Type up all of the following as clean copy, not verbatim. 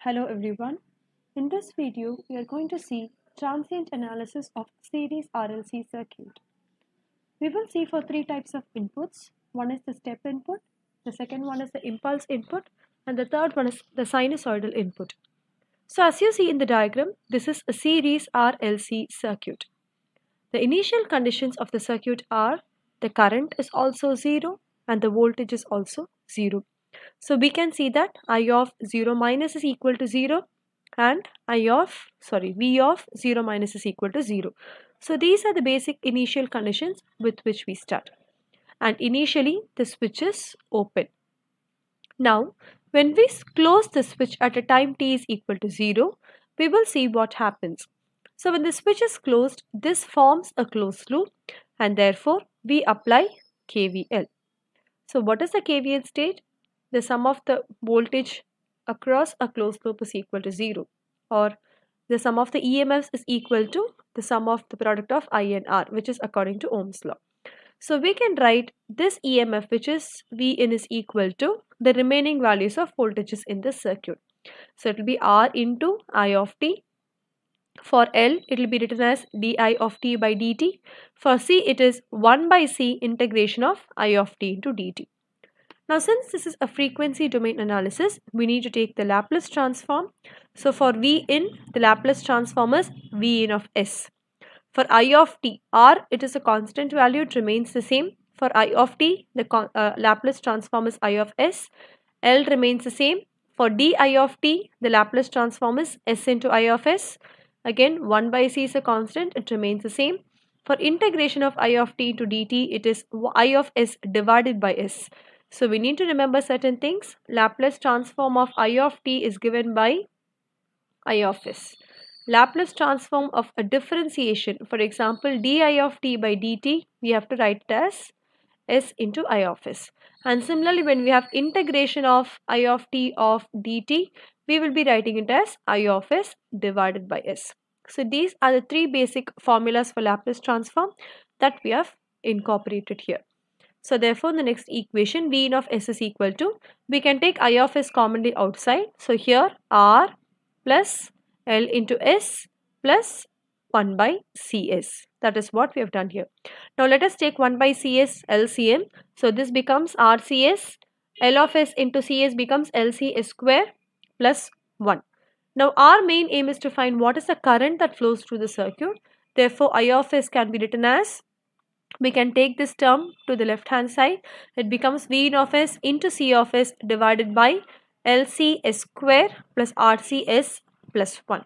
Hello everyone. In this video, we are going to see transient analysis of series RLC circuit. We will see for three types of inputs. One is the step input, the second one is the impulse input, and the third one is the sinusoidal input. So as you see in the diagram, this is a series RLC circuit. The initial conditions of the circuit are the current is also 0 and the voltage is also 0. So we can see that I of 0 minus is equal to 0 and V of 0 minus is equal to 0. So these are the basic initial conditions with which we start. And initially the switch is open. Now when we close the switch at a time t is equal to 0, we will see what happens. So when the switch is closed, this forms a closed loop and therefore we apply KVL. So what is the KVL state? The sum of the voltage across a closed loop is equal to 0, or the sum of the EMFs is equal to the sum of the product of I and R, which is according to Ohm's law. So we can write this EMF, which is Vin, is equal to the remaining values of voltages in the circuit. So it will be R into I of t. For L, it will be written as di of t by dt. For C, it is 1 by C integration of I of t into dt. Now since this is a frequency domain analysis, we need to take the Laplace transform. So for V in, the Laplace transform is V in of S. For I of t, R, it is a constant value, it remains the same. For I of t, the Laplace transform is I of S. L remains the same. For di of t, the Laplace transform is S into I of S. Again, 1 by C is a constant, it remains the same. For integration of I of t to dt, it is I of S divided by S. So we need to remember certain things. Laplace transform of I of t is given by I of S. Laplace transform of a differentiation, for example di of t by dt, we have to write it as S into I of S. And similarly, when we have integration of I of t of dt, we will be writing it as I of S divided by S. So these are the three basic formulas for Laplace transform that we have incorporated here. So therefore, the next equation V in of S is equal to, we can take I of S commonly outside. So here R plus L into S plus 1 by Cs. That is what we have done here. Now let us take 1 by Cs LCM. So this becomes RCS. L of S into Cs becomes LCS square plus 1. Now our main aim is to find what is the current that flows through the circuit. Therefore I of S can be written as, we can take this term to the left hand side. It becomes V in of S into C of S divided by LCS square plus RCS plus 1.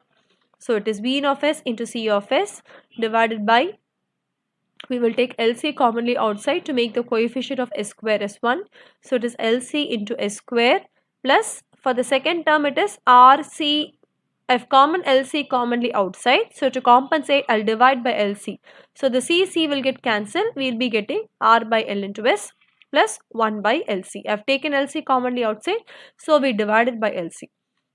So it is V in of S into C of S divided by, we will take LC commonly outside to make the coefficient of S square as 1. So it is LC into S square plus, for the second term it is RC. If common LC commonly outside, so to compensate I'll divide by LC. So the C will get cancelled, we will be getting R by L into S plus 1 by LC. I've taken LC commonly outside, so we divided by LC.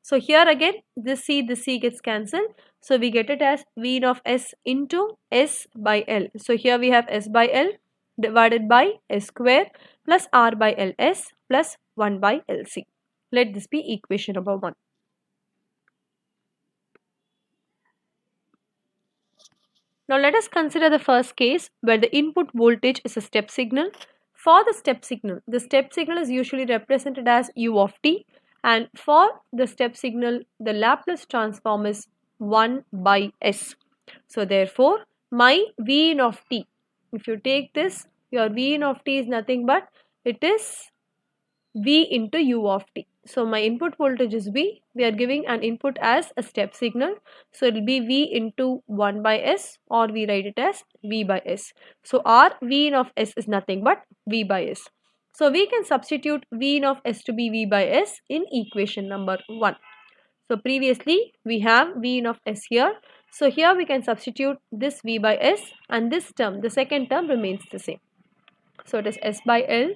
So here again this C gets cancelled, so we get it as V in of S into S by L. So here we have S by L divided by S square plus R by LS plus 1 by LC. Let this be equation number 1. Now let us consider the first case where the input voltage is a step signal. For the step signal is usually represented as U of t, and for the step signal the Laplace transform is 1 by S. So therefore my V in of t, if you take this, your V in of t is nothing but it is V into U of t. So my input voltage is V. We are giving an input as a step signal. So it will be V into 1 by S, or we write it as V by S. So our V in of S is nothing but V by S. So we can substitute V in of S to be V by S in equation number 1. So previously we have V in of S here. So here we can substitute this V by S, and this term, the second term, remains the same. So it is S by L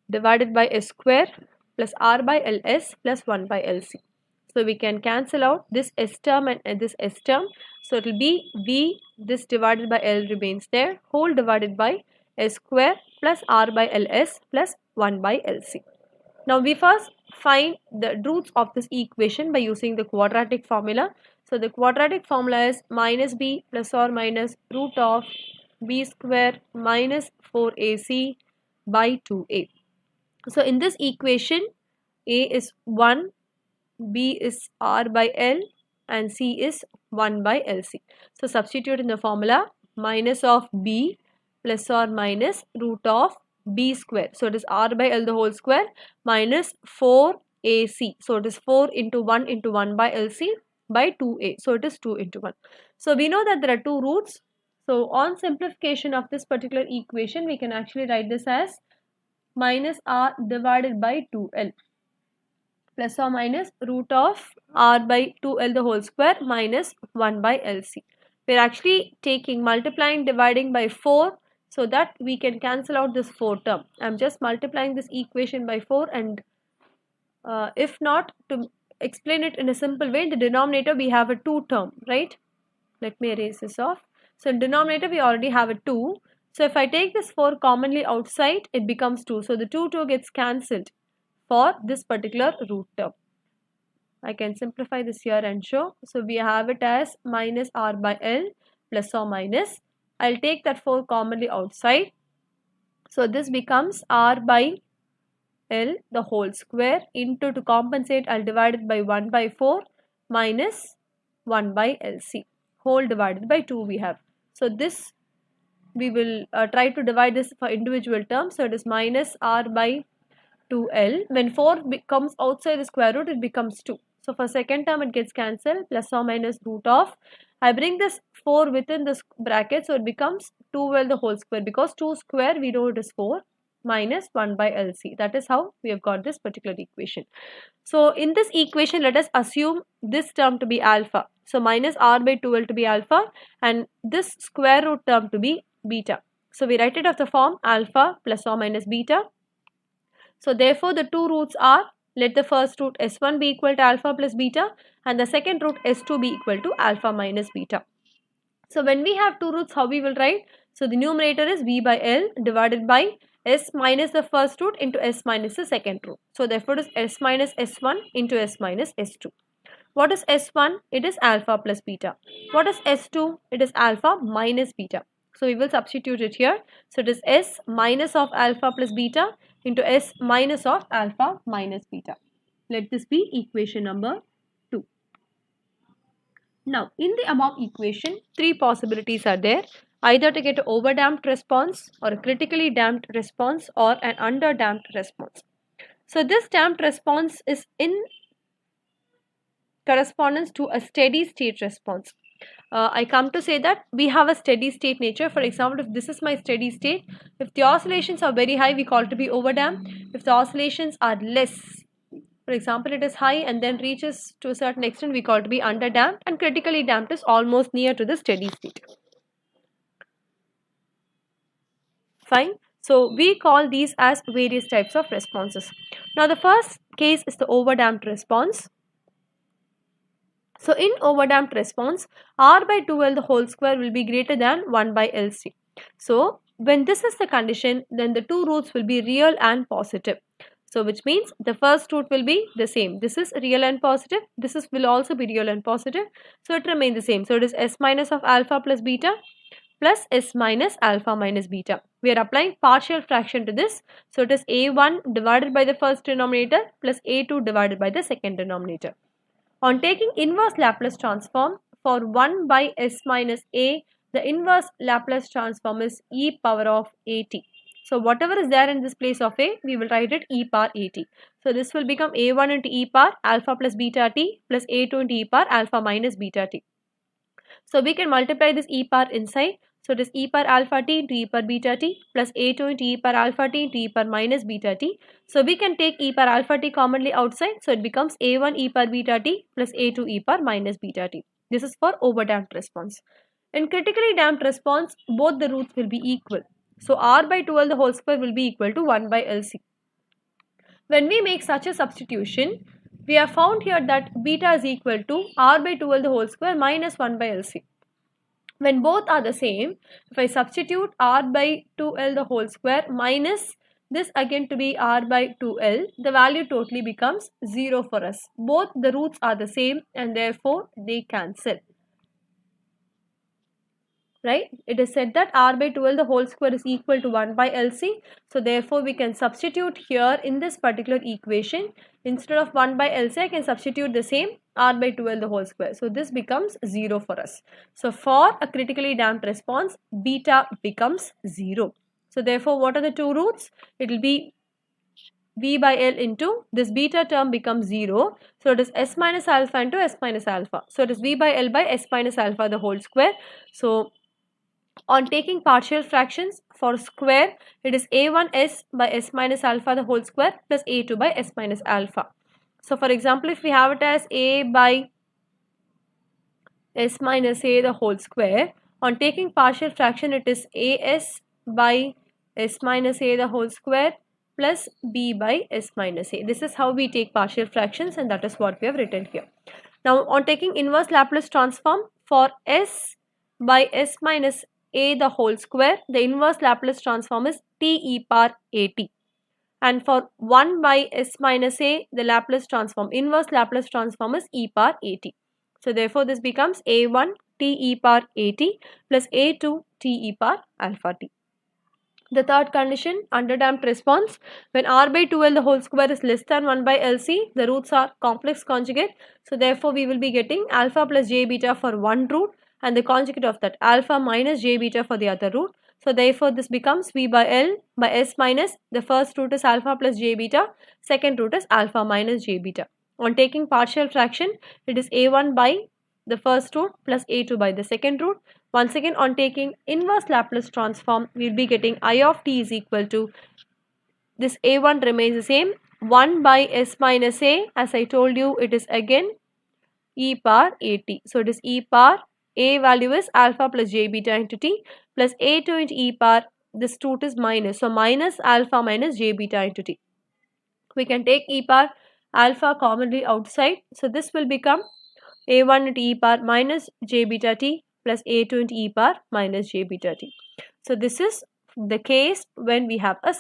divided by S square plus R by LS plus 1 by LC. So we can cancel out this S term and this S term. So it will be V, this divided by L remains there, whole divided by S square plus R by LS plus 1 by LC. Now we first find the roots of this equation by using the quadratic formula. So the quadratic formula is minus b plus or minus root of b square minus 4ac by 2a. So in this equation, a is 1, b is r by l, and c is 1 by lc. So substitute in the formula minus of b plus or minus root of b square. So it is r by l the whole square minus 4ac. So it is 4 into 1 into 1 by lc by 2a. So it is 2 into 1. So we know that there are two roots. So on simplification of this particular equation, we can actually write this as minus r divided by 2l plus or minus root of r by 2l the whole square minus 1 by lc. We are actually taking multiplying dividing by 4 so that we can cancel out this 4 term. I am just multiplying this equation by 4, and if not, to explain it in a simple way, in the denominator we have a 2 term, right? Let me erase this off. So in denominator we already have a 2. So if I take this 4 commonly outside, it becomes 2. So the 2 gets cancelled for this particular root term. I can simplify this here and show. So we have it as minus r by l plus or minus. I'll take that 4 commonly outside. So this becomes r by l the whole square into, to compensate, I'll divide it by 1 by 4 minus 1 by lc whole divided by 2 we have. So this we will try to divide this for individual terms. So it is minus r by 2l. When 4 comes outside the square root, it becomes 2. So for second term it gets cancelled, plus or minus root of, I bring this 4 within this bracket, so it becomes 2l the whole square, because 2 square we know it is 4 minus 1 by lc. That is how we have got this particular equation. So in this equation, let us assume this term to be alpha. So minus r by 2l to be alpha and this square root term to be beta. So we write it of the form alpha plus or minus beta. So therefore the two roots are, let the first root s1 be equal to alpha plus beta and the second root s2 be equal to alpha minus beta. So when we have two roots, how we will write? So the numerator is b by l divided by s minus the first root into s minus the second root. So therefore it is s minus s1 into s minus s2. What is s1? It is alpha plus beta. What is s2? It is alpha minus beta. So we will substitute it here. So it is s minus of alpha plus beta into s minus of alpha minus beta. Let this be equation number 2. Now in the above equation, three possibilities are there. Either to get an overdamped response or a critically damped response or an underdamped response. So this damped response is in correspondence to a steady state response. I come to say that we have a steady state nature. For example, if this is my steady state, if the oscillations are very high, we call it to be overdamped. If the oscillations are less, for example, it is high and then reaches to a certain extent, we call it to be underdamped, and critically damped is almost near to the steady state. Fine. So we call these as various types of responses. Now the first case is the overdamped response. So in overdamped response, r by 2l the whole square will be greater than 1 by lc. So when this is the condition, then the two roots will be real and positive. So which means the first root will be the same. This is real and positive. This will also be real and positive. So it remains the same. So it is s minus of alpha plus beta plus s minus alpha minus beta. We are applying partial fraction to this. So it is a1 divided by the first denominator plus a2 divided by the second denominator. On taking inverse Laplace transform for 1 by s minus a, the inverse Laplace transform is e power of at. So whatever is there in this place of a, we will write it e power at. So this will become a1 into e power alpha plus beta t plus a2 into e power alpha minus beta t. So we can multiply this e power inside. So it is e power alpha t into e power beta t plus a2 into e power alpha t into e power minus beta t. So we can take e power alpha t commonly outside. So it becomes a1 e power beta t plus a2 e power minus beta t. This is for overdamped response. In critically damped response, both the roots will be equal. So r by 2l the whole square will be equal to 1 by lc. When we make such a substitution, we have found here that beta is equal to r by 2l the whole square minus 1 by lc. When both are the same, if I substitute r by 2l the whole square minus this again to be r by 2l, the value totally becomes 0 for us. Both the roots are the same and therefore they cancel. Right? It is said that r by 2l the whole square is equal to 1 by LC. So therefore we can substitute here in this particular equation, instead of 1 by LC I can substitute the same r by 2l the whole square. So this becomes 0 for us. So for a critically damped response, beta becomes 0. So therefore what are the two roots? It will be V by L into this beta term becomes 0. So it is S minus alpha into S minus alpha. So it is V by L by S minus alpha the whole square. So on taking partial fractions for square, it is a1s by s minus alpha the whole square plus a2 by s minus alpha. So for example, if we have it as a by s minus a the whole square, on taking partial fraction it is as by s minus a the whole square plus b by s minus a. This is how we take partial fractions, and that is what we have written here. Now on taking inverse Laplace transform for s by s minus a the whole square, the inverse Laplace transform is t e power at. And for 1 by s minus a, the Laplace transform, inverse Laplace transform is e power at. So therefore this becomes a1 t e power at plus a2 t e power alpha t. The third condition, underdamped response, when r by 2l the whole square is less than 1 by LC, the roots are complex conjugate. So therefore we will be getting alpha plus j beta for one root and the conjugate of that alpha minus j beta for the other root. So therefore this becomes V by L by S minus, the first root is alpha plus j beta, second root is alpha minus j beta. On taking partial fraction, it is a1 by the first root plus a2 by the second root. Once again, on taking inverse Laplace transform, we will be getting I of t is equal to, this a1 remains the same, 1 by s minus a, as I told you, it is again e power at. So it is e power, a value is alpha plus j beta into t plus a2 into e power, this root is minus, so minus alpha minus j beta into t. We can take e power alpha commonly outside, so this will become a1 into e power minus j beta t plus a2 into e power minus j beta t. So this is the case when we have a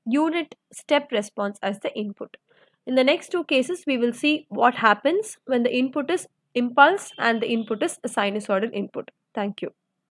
unit step response as the input. In the next two cases, we will see what happens when the input is impulse and the input is a sinusoidal input. Thank you.